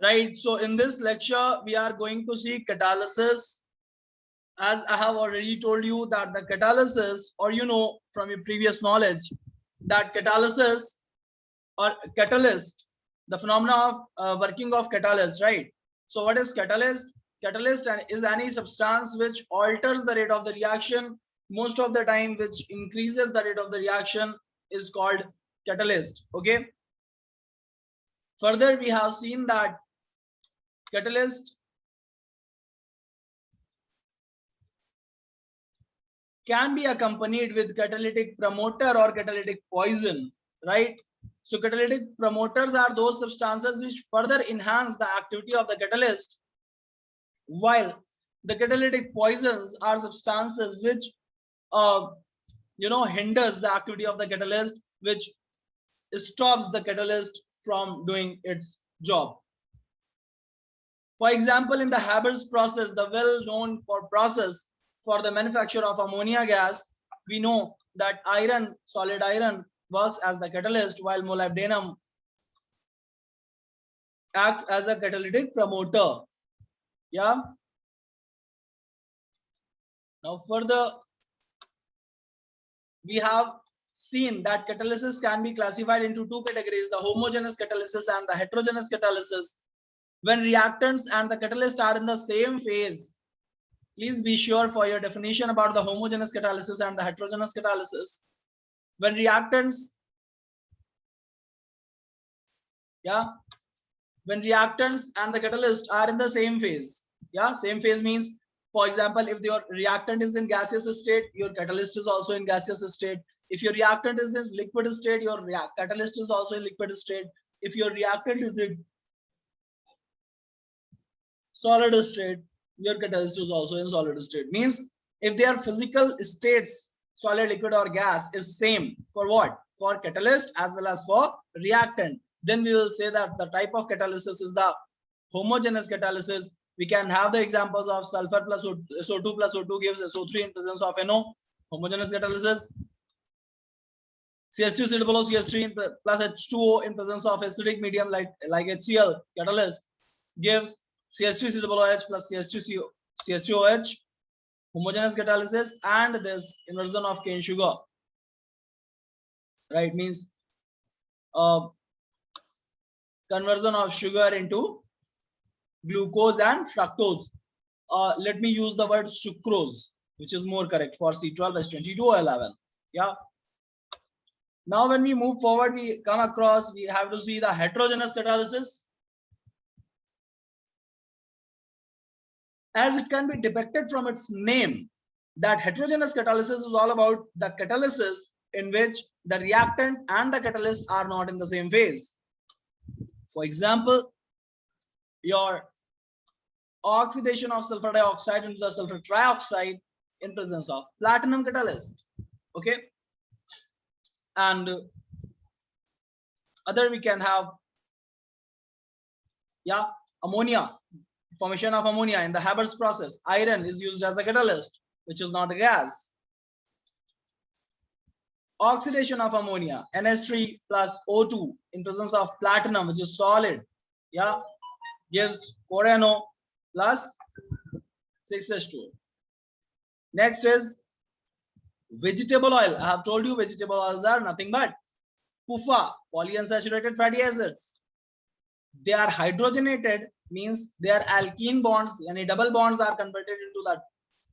right? So in this lecture, we are going to see catalysis. As I have already told you that the catalysis, or you know from your previous knowledge, that catalysis or catalyst, the phenomena of working of catalyst, right? So what is catalyst? Catalyst is any substance which alters the rate of the reaction, most of the time which increases the rate of the reaction is called catalyst. Okay. Further, we have seen that catalyst can be accompanied with catalytic promoter or catalytic poison, right? So catalytic promoters are those substances which further enhance the activity of the catalyst, while the catalytic poisons are substances which uh, hinders the activity of the catalyst, which stops the catalyst from doing its job. For example, in the Haber's process, the well-known process for the manufacture of ammonia gas, we know that iron, solid iron, works as the catalyst, while molybdenum acts as a catalytic promoter. Yeah. Now further, we have seen that catalysis can be classified into two categories: the homogeneous catalysis and the heterogeneous catalysis. When reactants and the catalyst are in the same phase, please be sure for your definition about the homogeneous catalysis and the heterogeneous catalysis. When reactants, when reactants and the catalyst are in the same phase, same phase means, for example, if your reactant is in gaseous state, your catalyst is also in gaseous state. If your reactant is in liquid state, your catalyst is also in liquid state. If your reactant is in solid state, your catalyst is also in solid state. Means if their physical states, solid, liquid or gas, is same for what? For catalyst as well as for reactant, then we will say that the type of catalysis is the homogeneous catalysis. We can have the examples of sulfur plus SO2 plus O2 gives SO3 in presence of NO, homogeneous catalysis. CH2 CH3 plus H2O in presence of acidic medium like HCl, catalyst gives CH3COOH plus CH2OH, homogeneous catalysis. And this inversion of cane sugar, right, means conversion of sugar into glucose and fructose. Let me use the word sucrose, which is more correct for C12H22O11. Yeah. Now when we move forward, we come across, we have to see the heterogeneous catalysis. As it can be depicted from its name, that heterogeneous catalysis is all about the catalysis in which the reactant and the catalyst are not in the same phase. For example, your oxidation of sulfur dioxide into the sulfur trioxide in presence of platinum catalyst. Okay. And other we can have ammonia, formation of ammonia in the Haber's process. Iron is used as a catalyst, which is not a gas. Oxidation of ammonia, NH3 plus O2 in presence of platinum, which is solid, gives 4NO plus 6H2O. Next is vegetable oil. I have told you vegetable oils are nothing but PUFA, polyunsaturated fatty acids. They are hydrogenated, means their alkene bonds, and double bonds are converted into the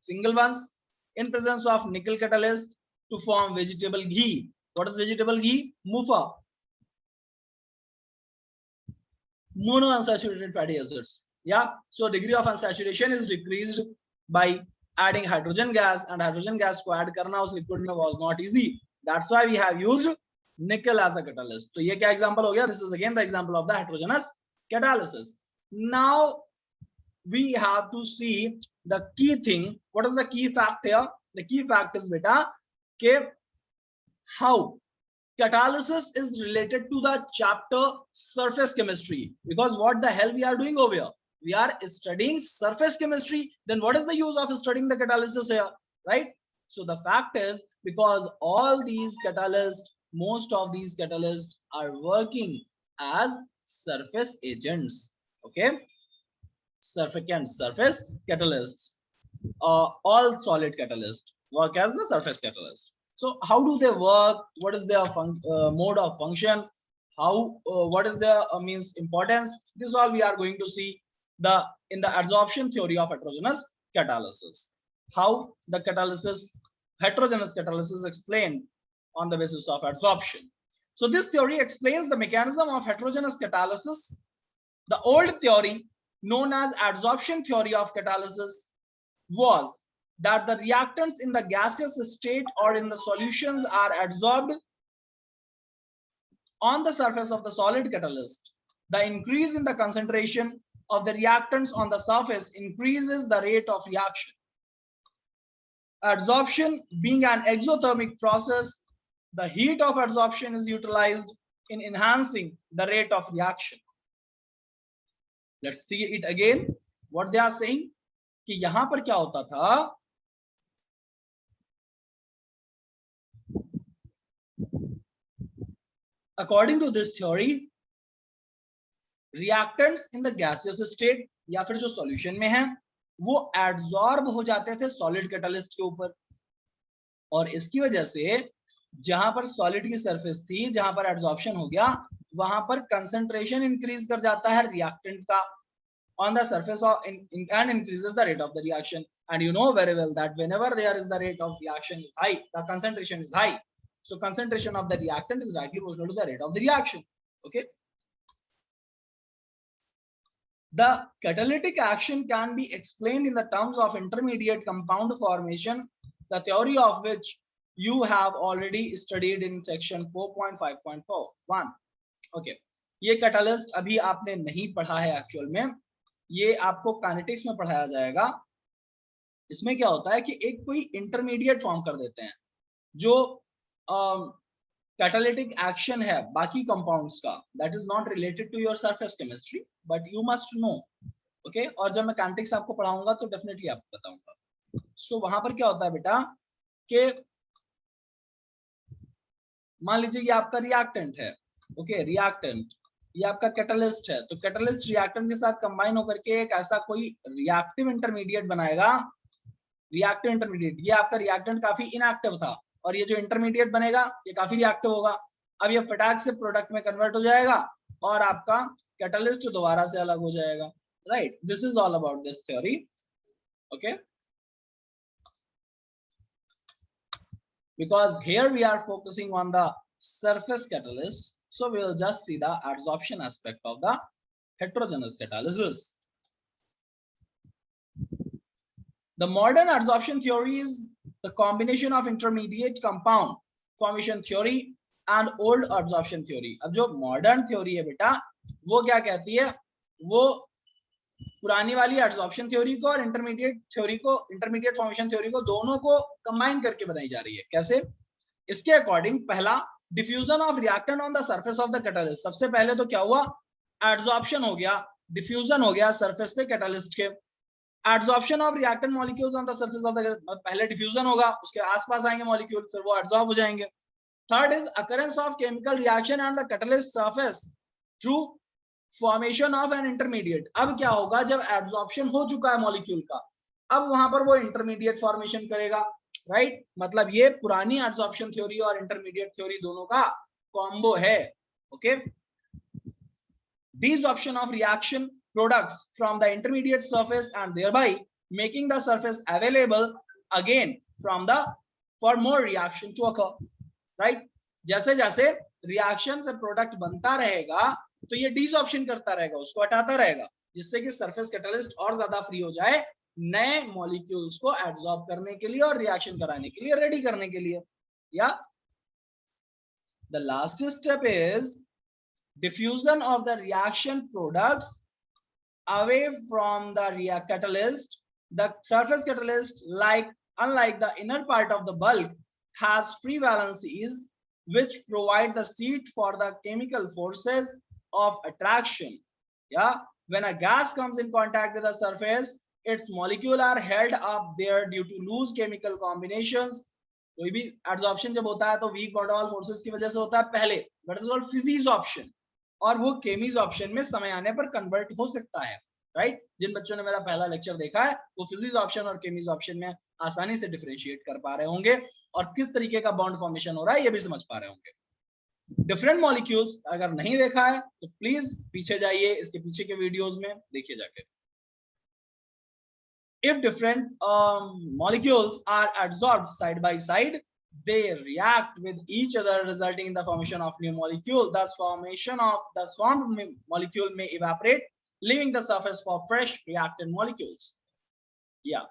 single ones in presence of nickel catalyst to form vegetable ghee. What is vegetable ghee? MUFA, monounsaturated fatty acids. So degree of unsaturation is decreased by adding hydrogen gas, and hydrogen gas को add करना उस liquid में was not easy. That's why we have used nickel as a catalyst. So ये क्या example हो गया? This is again the example of the heterogeneous catalysis. Now we have to see the key thing. What is the key fact here? The key fact is beta ke how catalysis is related to the chapter surface chemistry, because what the hell we are doing over here? We are studying surface chemistry. Then what is the use of studying the catalysis here, right? So the fact is, because all these catalysts, most of these catalysts are working as surface agents. Okay, surfactant, surface catalysts, all solid catalysts work as the surface catalyst. So how do they work? What is their mode of function? How what is their means importance? This all we are going to see in the adsorption theory of heterogeneous catalysis. How the heterogeneous catalysis explained on the basis of adsorption. So this theory explains the mechanism of heterogeneous catalysis. The old theory known as adsorption theory of catalysis was that the reactants in the gaseous state or in the solutions are adsorbed on the surface of the solid catalyst. The increase in the concentration of the reactants on the surface increases the rate of reaction. Adsorption being an exothermic process, the heat of adsorption is utilized in enhancing the rate of reaction. Let's see it again. What they are saying कि यहां पर क्या होता था, according to this theory, reactants in the gaseous state या फिर जो solution में है वो एडसॉर्ब हो जाते थे सॉलिड कैटलिस्ट के ऊपर, और इसकी वजह से जहां पर सॉलिड की सरफेस थी, जहां पर एडसॉर्प्शन हो गया, वहां पर कंसंट्रेशन इंक्रीज कर जाता है रिएक्टेंट का on the surface of and increases the rate of the reaction. And you know very well that whenever there is the rate of reaction is high, the concentration is high, so concentration of the reactant is directly proportional to the rate of the reaction. Okay, the catalytic action can be explained in the terms of intermediate compound formation, the theory of which you have already studied in section 4.5.41. okay, ये catalyst अभी आपने नहीं पढ़ा है actual में, ये आपको kinetics में पढ़ाया जाएगा. इसमें क्या होता है कि एक कोई इंटरमीडिएट फॉर्म कर देते हैं जो कैटालिटिक एक्शन है बाकी कंपाउंड्स का, that is not related to your surface chemistry but you must know. Okay, और जब मैं काइनेटिक्स आपको पढ़ाऊंगा तो डेफिनेटली आपको बताऊंगा. सो वहां पर क्या होता है बेटा कि मान लीजिए ये आपका रिएक्टेंट है. ओके, रिएक्टेंट ये आपका कैटलिस्ट है, तो कैटलिस्ट रिएक्टेंट के साथ कंबाइन होकर के एक ऐसा कोई रिएक्टिव इंटरमीडिएट बनाएगा. रिएक्टिव इंटरमीडिएट, ये आपका रिएक्टेंट काफी इनएक्टिव था और ये जो इंटरमीडिएट बनेगा ये काफी रिएक्टिव होगा. अब ये फटाक से प्रोडक्ट में कन्वर्ट हो जाएगा और आपका कैटलिस्ट दोबारा से अलग हो जाएगा. Right, this is all about this theory. Okay, because here we are focusing on the surface catalyst, so we will just see the adsorption aspect of the heterogeneous catalysis. The modern adsorption theory is the combination of intermediate compound formation theory and old adsorption theory. अब जो modern theory है बेटा वो क्या कहती है, वो पुरानी वाली एडसॉर्प्शन थ्योरी को और इंटरमीडिएट फॉर्मेशन थ्योरी को दोनों को कंबाइन करके बनाई जा रही है. कैसे? इसके अकॉर्डिंग पहला diffusion of reactant on the surface of the catalyst. सबसे पहले तो क्या हुआ, एडसॉर्प्शन हो गया, डिफ्यूजन हो गया सरफेस पे कैटलिस्ट के. Adsorption of reactant molecules on the surface of the, पहले डिफ्यूजन होगा, उसके आसपास आएंगे मॉलिक्यूल, फिर वो एडसॉर्ब हो जाएंगे. Third is occurrence of chemical reaction and the catalyst surface through formation of an intermediate. अब क्या होगा, जब एब्जॉर्प्शन हो चुका है मॉलिक्यूल का, अब वहां पर वो इंटरमीडिएट फॉर्मेशन करेगा. राइट, मतलब ये पुरानी एब्जॉर्प्शन थ्योरी और इंटरमीडिएट थ्योरी दोनों का कॉम्बो है. Okay, desorption of reaction products from the intermediate surface and thereby making the surface available again from the for more reaction to occur. Right, जैसे जैसे रिएक्शन से प्रोडक्ट बनता रहेगा तो ये डिसऑर्प्शन करता रहेगा, उसको हटाता रहेगा, जिससे कि सरफेस कैटलिस्ट और ज्यादा फ्री हो जाए नए मॉलिक्यूल्स को एब्जॉर्ब करने के लिए और रिएक्शन कराने के लिए, रेडी करने के लिए. या the last step is diffusion of the reaction products away from the catalyst. The surface catalyst unlike the inner part of the bulk has free valencies which provide the seat for the chemical forces of attraction. Yeah, when a gas comes in contact with the surface, its molecules are held up there due to loose chemical combinations. कोई भी adsorption जब होता है तो weak bond wall forces की वजह से होता है पहले, that is called physisorption. और वो केमीज ऑप्शन में समय आने पर कन्वर्ट हो सकता है, राइट। जिन बच्चों ने मेरा पहला लेक्चर देखा है वो फिजिक्स ऑप्शन और केमीज ऑप्शन में आसानी से डिफरेंशिएट कर पा रहे होंगे और किस तरीके का बॉन्ड फॉर्मेशन हो रहा है ये भी समझ पा रहे होंगे। डिफरेंट मॉलिक्यूल्स अगर नहीं देखा है तो प्लीज पीछे जाइए, इसके पीछे के वीडियोस में देखिए जाके। If different molecules are adsorbed side by side, they react with each other, resulting in the formation of new molecule. Thus, the formed molecule may evaporate, leaving the surface for fresh reactant molecules. Yeah,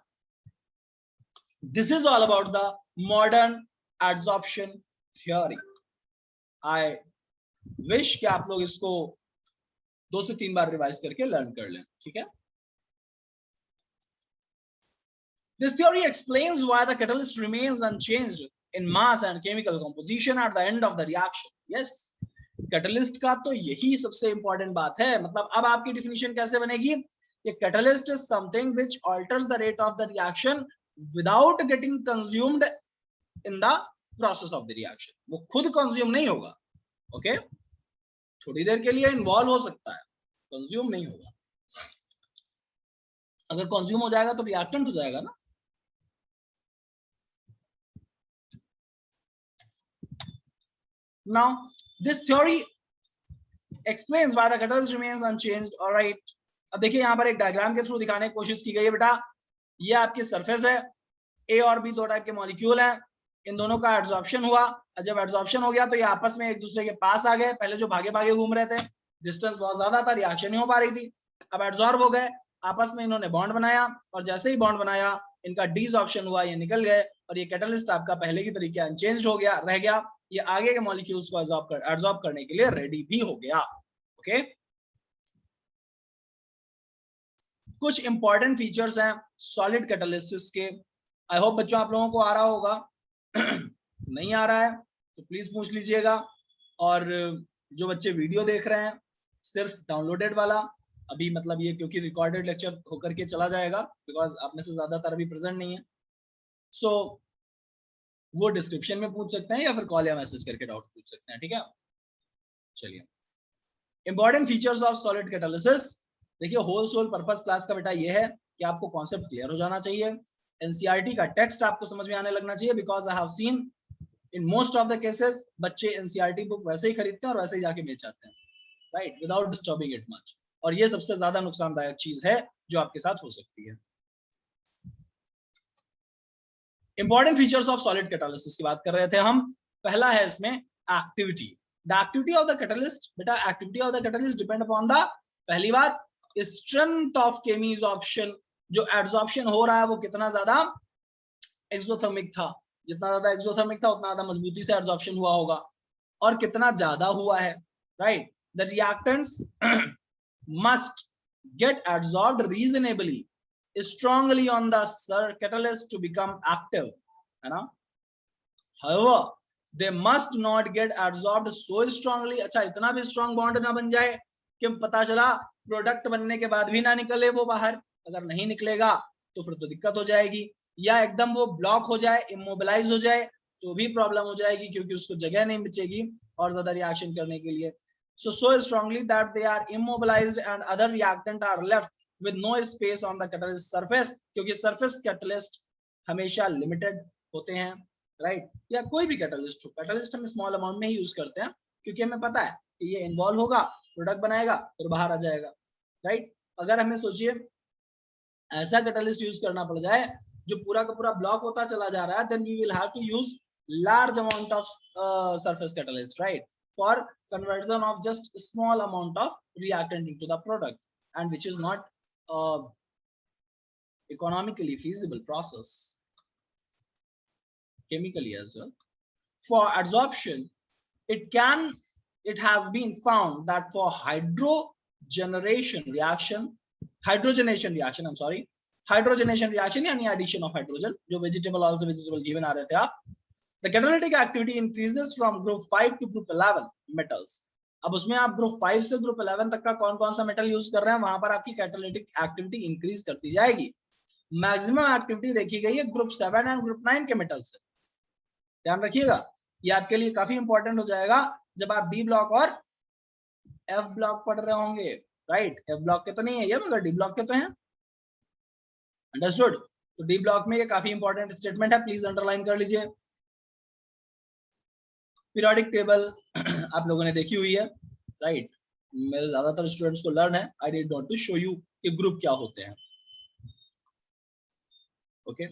this is all about the modern adsorption theory. I wish कि आप लोग इसको 2 से 3 बार revise करके learn कर लें, ठीक है। This theory explains why the catalyst remains unchanged in mass and chemical composition at the end of the reaction. Yes, catalyst का तो यही सबसे important बात है। मतलब अब आपकी definition कैसे बनेगी कि catalyst is something which alters the rate of the reaction without getting consumed in the process of the reaction. वो खुद consume नहीं होगा, okay? थोड़ी देर के लिए involve हो सकता है, consume नहीं होगा। अगर consume हो जाएगा तो reactant हो जाएगा ना। Now, this theory explains why the catalyst remains unchanged. All right. अब देखिए यहाँ पर एक डायग्राम के थ्रू दिखाने की कोशिश की गई है बेटा। ये आपकी सरफेस है, ए और बी दो टाइप के मॉलिक्यूल हैं, इन दोनों का एड्सॉर्प्शन हुआ। जब एड्सॉर्प्शन हो गया तो ये आपस में एक दूसरे के पास आ गए। पहले जो भागे भागे घूम रहे थे, डिस्टेंस बहुत ज्यादा था, रिएक्शन नहीं हो पा रही थी। अब एड्सॉर्ब हो गए, आपस में इन्होंने बॉन्ड बनाया और जैसे ही बॉन्ड बनाया इनका डिसऑर्प्शन हुआ, ये निकल गए और ये कैटलिस्ट आपका पहले की तरीके अनचेंज्ड हो गया, रह गया। ये आगे के मॉलिक्यूल्स को एब्जॉर्ब करने के लिए रेडी भी हो गया। ओके, कुछ इंपॉर्टेंट फीचर्स हैं सॉलिड कैटालिसिस के। आई होप बच्चों आप लोगों को आ रहा होगा। नहीं आ रहा है तो प्लीज पूछ लीजिएगा। और जो बच्चे वीडियो देख रहे हैं सिर्फ डाउनलोडेड वाला, अभी मतलब ये क्योंकि रिकॉर्डेड लेक्चर होकर के चला जाएगा, बिकॉज आप में से ज्यादातर अभी प्रेजेंट नहीं है, सो वो डिस्क्रिप्शन में पूछ सकते हैं या फिर कॉल या मैसेज करके डाउट पूछ सकते हैं, ठीक है। चलिए, important features of solid catalysis. देखिए, होल सोल पर्पस क्लास का बेटा ये है कि आपको कॉन्सेप्ट क्लियर हो जाना चाहिए, एनसीईआरटी का टेक्स्ट आपको समझ में आने लगना चाहिए, because I have seen in most of the cases बच्चे एनसीईआरटी बुक वैसे ही खरीदते हैं और वैसे ही जाके बेच आते हैं, right, without disturbing it much. और ये सबसे ज्यादा नुकसानदायक चीज है जो आपके साथ हो सकती है। Important features of solid catalysis की बात कर रहे थे हम। पहला है इसमें activity. The activity of the catalyst, बेटा activity of the catalyst depend upon the, पहली बात, स्ट्रेंथ ऑफ केमीज ऑप्शन। जो एड्सॉर्प्शन हो रहा है वो कितना ज्यादा एक्सोथर्मिक था, जितना ज्यादा एक्सोथर्मिक था उतना ज्यादा मजबूती से एड्सॉर्प्शन हुआ होगा, और कितना ज्यादा हुआ है, right. The reactants must get adsorbed reasonably strongly on the catalyst to become active, है ना। However, they must not get adsorbed so strongly, अच्छा इतना भी strong bond ना बन जाए कि पता चला प्रोडक्ट बनने के बाद भी ना निकले वो बाहर। अगर नहीं निकलेगा तो फिर तो दिक्कत हो जाएगी, या एकदम वो ब्लॉक हो जाए, इमोबिलाइज हो जाए तो भी प्रॉब्लम हो जाएगी, क्योंकि उसको जगह नहीं बचेगी और ज्यादा रिएक्शन करने के लिए। So strongly that they are immobilized and other reactant are left with no space on the catalyst surface, क्योंकि surface catalyst हमेशा limited होते हैं, right? या कोई भी catalyst हो, catalyst हम small amount में ही use करते हैं क्योंकि हमें पता है कि ये involve होगा, product बनाएगा और बाहर आ जाएगा, right? अगर हमें सोचिए ऐसा catalyst use करना पड़ जाए जो पूरा का पूरा block होता चला जा रहा है, then we will have to use large amount of surface catalyst, right? For conversion of just a small amount of reactant into the product, and which is not economically feasible process chemically as well. For adsorption, it has been found that for hydrogenation reaction यानी addition of hydrogen, जो vegetable also vegetable given आ रहे थे आप, the catalytic activity increases from group 5 to group 11 metals. अब उसमें आप group 5 से group 11 तक का कौन कौन सा मेटल यूज कर रहे हैं, वहां पर आपकी कैटालिटिक एक्टिविटी इंक्रीज करती जाएगी। मैक्सिमम एक्टिविटी देखी गई है ग्रुप 7 एंड ग्रुप 9 के मेटल से। ध्यान रखिएगा, ये आपके लिए काफी इंपॉर्टेंट हो जाएगा जब आप डी ब्लॉक और एफ ब्लॉक पढ़ रहे होंगे, राइट? एफ ब्लॉक के तो नहीं है ये, मगर डी ब्लॉक के तो हैं। अंडरस्टूड? तो डी ब्लॉक में ये काफी इंपॉर्टेंट स्टेटमेंट है, प्लीज अंडरलाइन कर लीजिए। पीरियोडिक टेबल आप लोगों ने देखी हुई है, राइट? मेरे ज्यादातर स्टूडेंट्स को लर्न है, I did not to show you कि ग्रुप क्या होते हैं। ओके,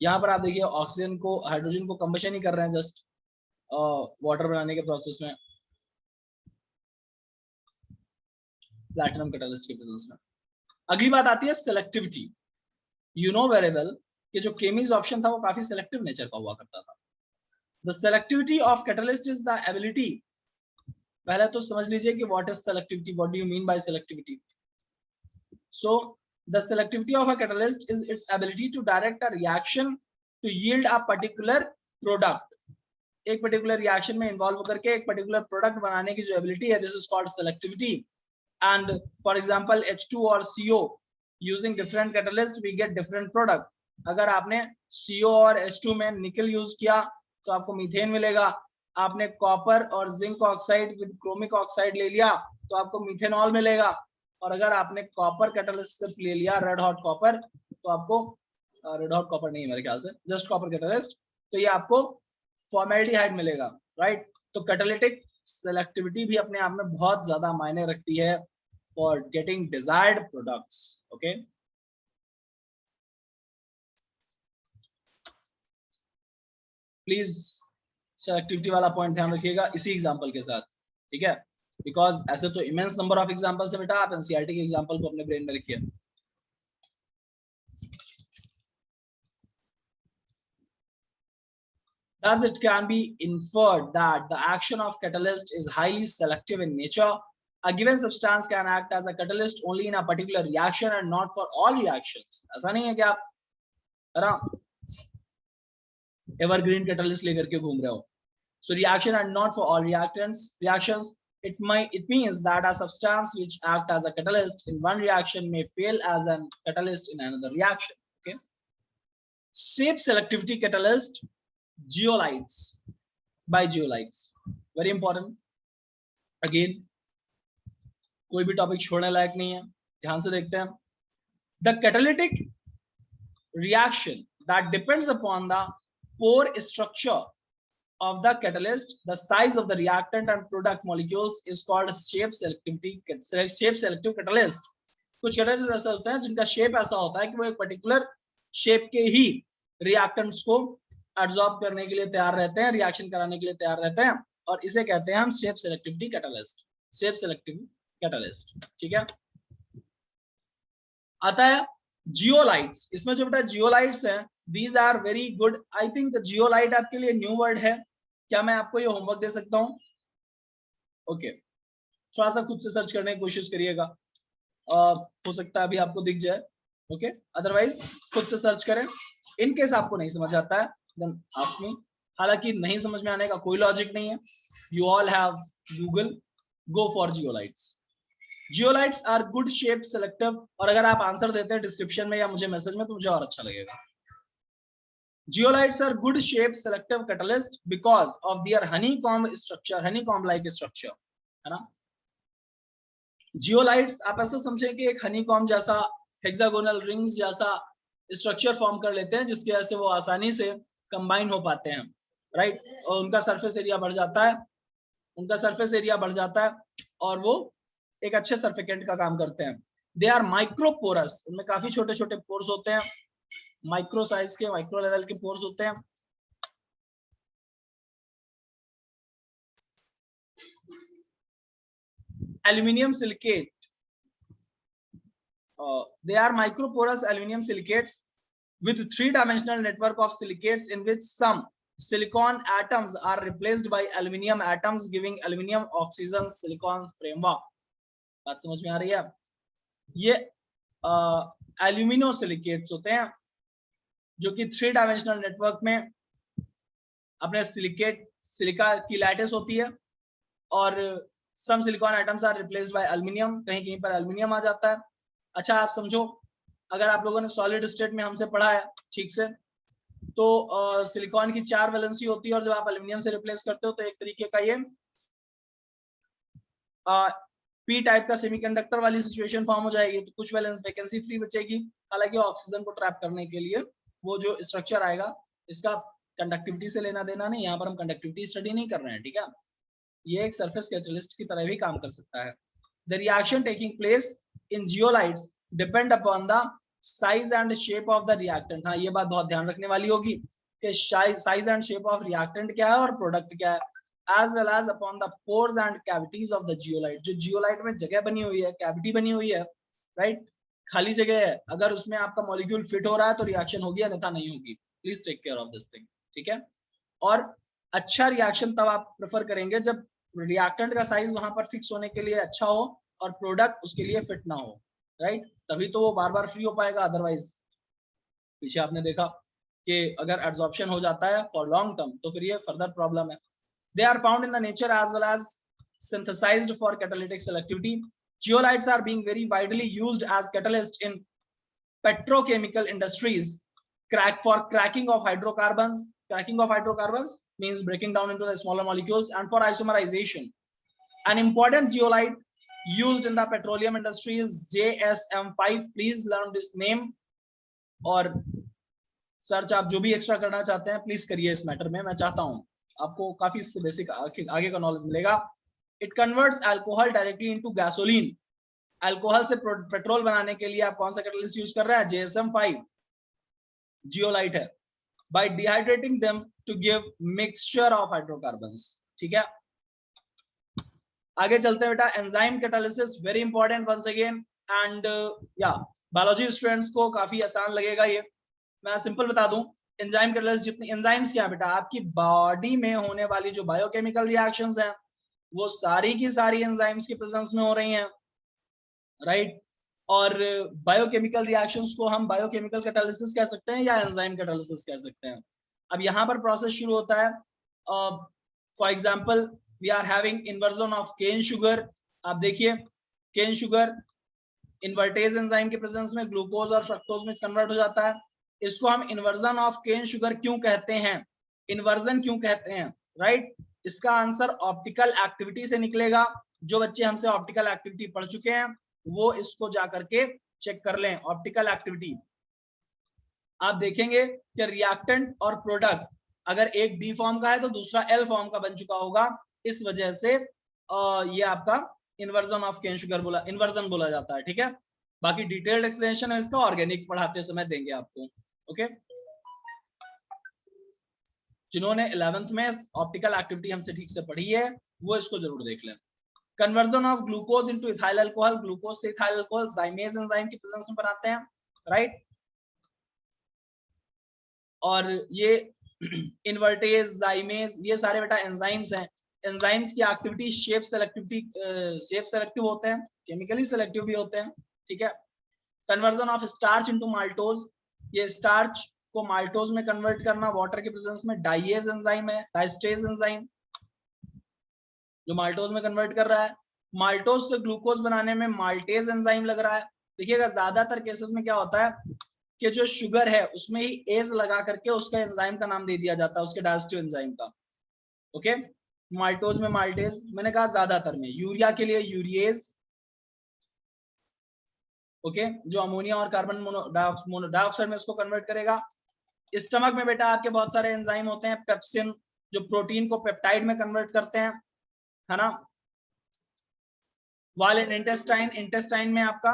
यहाँ पर आप देखिए ऑक्सीजन को, हाइड्रोजन को कंबशन ही कर रहे हैं जस्ट वाटर बनाने के प्रोसेस में, प्लैटिनम कैटलिस्ट के प्रेजेंस में। अगली बात आती है selectivity. You know very well कि जो केमीज ऑप्शन था वो काफी सेलेक्टिव नेचर का हुआ करता था। The selectivity of catalyst is the ability, पहले तो समझ लीजिए कि what is selectivity, what do you mean by selectivity. So the selectivity of a catalyst is its ability to direct a reaction to yield a particular product. एक particular reaction में involve करके एक particular product बनाने की जो ability है, this is called selectivity. And for example H2 or CO using different catalyst we get different product। अगर आपने CO और H2 में निकल यूज किया तो आपको मीथेन मिलेगा, आपने कॉपर और zinc oxide with chromic oxide ले लिया तो आपको मीथेनॉल मिलेगा, और अगर आपने कॉपर कैटलिस्ट सिर्फ ले लिया रेड हॉट कॉपर तो आपको रेड हॉट कॉपर नहीं मेरे ख्याल से जस्ट कॉपर कैटलिस्ट, तो ये आपको फॉर्मेल्डिहाइड मिलेगा, राइट? तो कैटालिटिक सेलेक्टिविटी भी अपने आप में बहुत ज्यादा मायने रखती है for getting desired products. Okay, please selectivity वाला पॉइंट ध्यान रखिएगा इसी एग्जांपल के साथ, ठीक है? बिकॉज ऐसे तो इमेंस नंबर ऑफ एग्जांपल्स है बेटा, आप एनसीईआरटी के एग्जांपल को अपने ब्रेन में रखिए। Thus, it can be inferred that the action of catalyst is highly selective in nature. A given substance can act as a catalyst only in a particular reaction and not for all reactions. ऐसा नहीं है कि आप evergreen catalyst लेकर के घूम रहे हो। So reaction and not for all reactions. It means that a substance which act as a catalyst in one reaction may fail as a catalyst in another reaction. Okay. Shape selectivity catalyst. Zeolites, by zeolites, very important. Again, कोई भी topic छोड़ने लायक नहीं है, ध्यान से देखते हैं। The catalytic reaction that depends upon the pore structure of the catalyst, the size of the reactant and product molecules is called shape selective catalyst. कुछ catalysts ऐसे होते हैं जिनका शेप ऐसा होता है कि वो एक पर्टिकुलर शेप के ही रिएक्टेंट्स को एब्जॉर्ब करने के लिए तैयार रहते हैं, रिएक्शन कराने के लिए तैयार रहते हैं, और इसे कहते हैं हम shape selectivity catalyst, shape selective catalyst. ठीक है, आता है जियोलाइट्स। इसमें जो बेटा जियोलाइट्स हैं, these are very good. I think the zeolite आपके लिए न्यू वर्ड है, क्या मैं आपको ये होमवर्क दे सकता हूँ? ओके, थोड़ा सा खुद से सर्च करने की कोशिश करिएगा, हो सकता है अभी आपको दिख जाए। ओके, अदरवाइज खुद से सर्च करें। इन केस आपको नहीं समझ आता है then ask me। हालांकि नहीं समझ में आने का कोई लॉजिक नहीं है, you all have Google, go for zeolites। Zeolites are good shape selective, और अगर आप आंसर देते हैं डिस्क्रिप्शन में या मुझे मैसेज में तो मुझे और अच्छा लगेगा। Zeolites are good shape selective catalyst because of their honeycomb structure, honeycomb like structure, है ना? Zeolites आप ऐसा समझें कि एक honeycomb जैसा हेक्सागोनल रिंग्स जैसा स्ट्रक्चर फॉर्म कर लेते हैं, जिसकी वजह से वो आसानी से कंबाइन हो पाते हैं, राइट? और उनका सरफेस एरिया बढ़ जाता है, उनका सरफेस एरिया बढ़ जाता है और वो एक अच्छे सर्फिकेंट का काम करते हैं। दे आर माइक्रोपोरस, उनमें काफी छोटे छोटे पोर्स होते हैं, माइक्रो साइज के, माइक्रो लेवल के पोर्स होते हैं। Aluminium silicate, they are microporous aluminum silicates with 3-dimensional network of silicates in which some silicon atoms are replaced by aluminum atoms giving aluminum oxygen silicon framework। बात समझ में आ रही है? ये एल्यूमिनो सिलिकेट्स होते हैं जो कि 3-dimensional नेटवर्क में अपने सिलिका की लैटिस होती है, और some silicon atoms are replaced by aluminum, कहीं कहीं पर एल्यूमिनियम आ जाता है। अच्छा, आप समझो, अगर आप लोगों ने सॉलिड स्टेट में हमसे पढ़ा है ठीक से, तो सिलिकॉन की 4 वैलेंसी होती है और जब आप एल्यूमिनियम से रिप्लेस करते हो तो एक तरीके का ये पी टाइप का सेमीकंडक्टर वाली सिचुएशन फॉर्म हो जाएगी, तो कुछ वैलेंस वैकेंसी फ्री बचेगी। हालांकि ऑक्सीजन को ट्रैप करने के लिए वो जो स्ट्रक्चर आएगा इसका कंडक्टिविटी से लेना देना नहीं, यहाँ पर हम कंडक्टिविटी स्टडी नहीं कर रहे हैं, ठीक है। ये एक सरफेस कैटलिस्ट की तरह भी काम कर सकता है। The reaction taking place in zeolites depend upon the size and shape of the reactant. हाँ, ये बात बहुत ध्यान रखने वाली होगी कि size and shape of reactant क्या है और प्रोडक्ट क्या है, as well as upon the pores and cavities of the zeolite। जो जियोलाइट में जगह बनी हुई है, कैविटी बनी हुई है, राइट, खाली जगह है, अगर उसमें आपका मॉलिक्यूल फिट हो रहा है तो रिएक्शन होगी अन्यथा नहीं होगी। Please take care of this thing, ठीक है। और अच्छा रिएक्शन तब आप प्रेफर करेंगे जब रिएक्टेंट का साइज वहां पर फिक्स होने के लिए अच्छा हो और प्रोडक्ट उसके लिए फिट ना हो, राइट, तभी तो वो बार बार फ्री हो पाएगा। अदरवाइज पीछे आपने देखा कि अगर एब्जॉर्प्शन हो जाता है फॉर लॉन्ग टर्म तो फिर ये फर्दर प्रॉब्लम है। They are found in the nature as well as synthesized for catalytic selectivity. Zeolites are being very widely used as catalyst in petrochemical industries. For cracking of hydrocarbons. Cracking of hydrocarbons means breaking down into the smaller molecules, and for isomerization. An important zeolite used in the petroleum industry is JSM5. Please learn this name. और search आप जो भी extra करना चाहते हैं please करिए इस matter में, मैं चाहता हूं आपको काफी इससे बेसिक आगे का नॉलेज मिलेगा। It converts alcohol directly into gasoline. Alcohol से पेट्रोल बनाने के लिए आप कौन सा कैटलिस्ट यूज कर रहे हैं? JSM5 जियोलाइट है। By dehydrating them to give mixture of hydrocarbons, ठीक है। आगे चलते हैं बेटा, enzyme catalysis very important once again, and या बायोलॉजी स्टूडेंट्स को काफी आसान लगेगा ये। मैं सिंपल बता दूं, एंजाइम कैटालिसिस जितनी एंजाइम्स क्या है बेटा, आपकी बॉडी में होने वाली जो बायोकेमिकल रिएक्शंस हैं वो सारी की सारी एंजाइम्स की प्रेजेंस में हो रही हैं, राइट। और बायोकेमिकल रिएक्शंस को हम बायोकेमिकल कैटालिसिस कह सकते हैं या एंजाइम कैटालिसिस कह सकते हैं। अब यहाँ पर प्रोसेस शुरू होता है, for example we are having inversion of cane sugar. आप देखिए केन शुगर इन्वर्टेज एंजाइम के प्रेजेंस में ग्लूकोज और फ्रक्टोज में कन्वर्ट हो जाता है। इसको हम इन्वर्जन ऑफ केन शुगर क्यों कहते हैं, इन्वर्जन क्यों कहते हैं, राइट। इसका आंसर ऑप्टिकल एक्टिविटी से निकलेगा। जो बच्चे हमसे ऑप्टिकल एक्टिविटी पढ़ चुके हैं वो इसको जाकर के चेक कर लें। ऑप्टिकल एक्टिविटी आप देखेंगे कि रिएक्टेंट और प्रोडक्ट अगर एक डी फॉर्म का है तो दूसरा एल फॉर्म का बन चुका होगा, इस वजह से ये आपका इन्वर्जन ऑफ केन शुगर बोला, इन्वर्जन बोला जाता है, ठीक है। बाकी डिटेल्ड एक्सप्लेनेशन है इसका ऑर्गेनिक पढ़ाते समय देंगे आपको, ओके। जिन्होंने 11th में ऑप्टिकल एक्टिविटी हमसे ठीक से पढ़ी है वो इसको जरूर देख लें। Conversion of glucose into ethyl alcohol, glucose से इथाइल अल्कोहल जाइमेज एंजाइम की प्रेजेंस में बनाते हैं, राइट। और ये इन्वर्टेज, जाइमेज, ये सारे बेटा एंजाइम्स हैं। एंजाइम्स की एक्टिविटी शेप सेलेक्टिव होते हैं, केमिकली सेलेक्टिव भी होते हैं, ठीक है। Conversion of starch into maltose, ये स्टार्च को माल्टोज में कन्वर्ट करना वाटर के प्रेजेंस में। डाइएज एंजाइम है, डाइस्टेज एंजाइम जो माल्टोज में कन्वर्ट कर रहा है। माल्टोज से ग्लूकोज बनाने में माल्टेज एंजाइम लग रहा है। देखिएगा ज्यादातर केसेस में क्या होता है कि जो शुगर है उसमें ही एज लगा करके उसका एंजाइम का नाम दे दिया जाता है, उसके डाइजेस्टिव एंजाइम का, ओके। माल्टोज में माल्टेज, मैंने कहा ज्यादातर में। यूरिया के लिए यूरिएज, ओके, जो अमोनिया और कार्बन डाइऑक्साइड में इसको कन्वर्ट करेगा। स्टमक में बेटा आपके बहुत सारे एंजाइम होते हैं, पेप्सिन जो प्रोटीन को पेप्टाइड में कन्वर्ट करते हैं, है ना। वाइल इन इंटेस्टाइन में आपका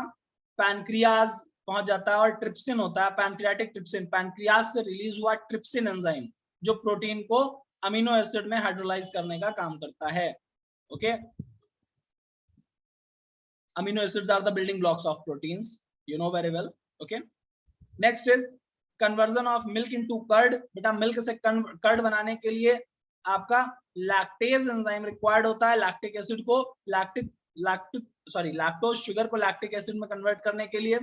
पैनक्रियाज पहुंच जाता है और ट्रिप्सिन होता है, पैनक्रियाटिक ट्रिप्सिन। पैनक्रियाज से रिलीज हुआ ट्रिप्सिन एंजाइम जो प्रोटीन को अमीनो एसिड में हाइड्रोलाइज करने का काम करता है, okay. Amino acids are the building blocks of proteins, you know very well, okay. Next is conversion of milk into curd. बेटा मिल्क से कर्ड बनाने के लिए आपका लैक्टेज एंजाइम रिक्वायर्ड होता है, लैक्टिक एसिड को लैक्टोज शुगर को लैक्टिक एसिड में कन्वर्ट करने के लिए,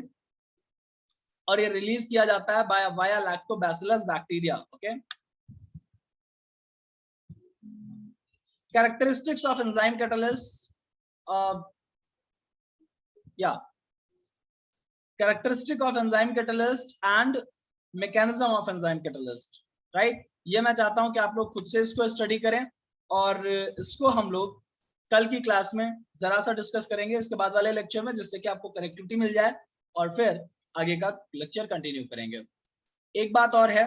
और ये रिलीज किया जाता है via lactobacillus bacteria, okay. Characteristics of enzyme catalyst, characteristic of enzyme catalyst and mechanism of enzyme catalyst. Right. ये मैं चाहता हूं कि आप लोग खुद से इसको स्टडी करें और इसको हम लोग कल की क्लास में जरा सा डिस्कस करेंगे इसके बाद वाले लेक्चर में, जिससे कि आपको कनेक्टिविटी मिल जाए और फिर आगे का लेक्चर कंटिन्यू करेंगे। एक बात और है,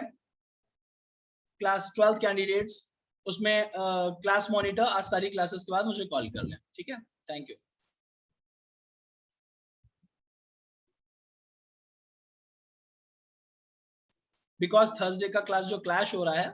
क्लास 12 कैंडिडेट्स, उसमें क्लास मॉनिटर आज सारी क्लासेस के बाद मुझे कॉल कर लें, ठीक है। Thank you. बिकॉज थर्सडे का क्लास जो क्लैश हो रहा है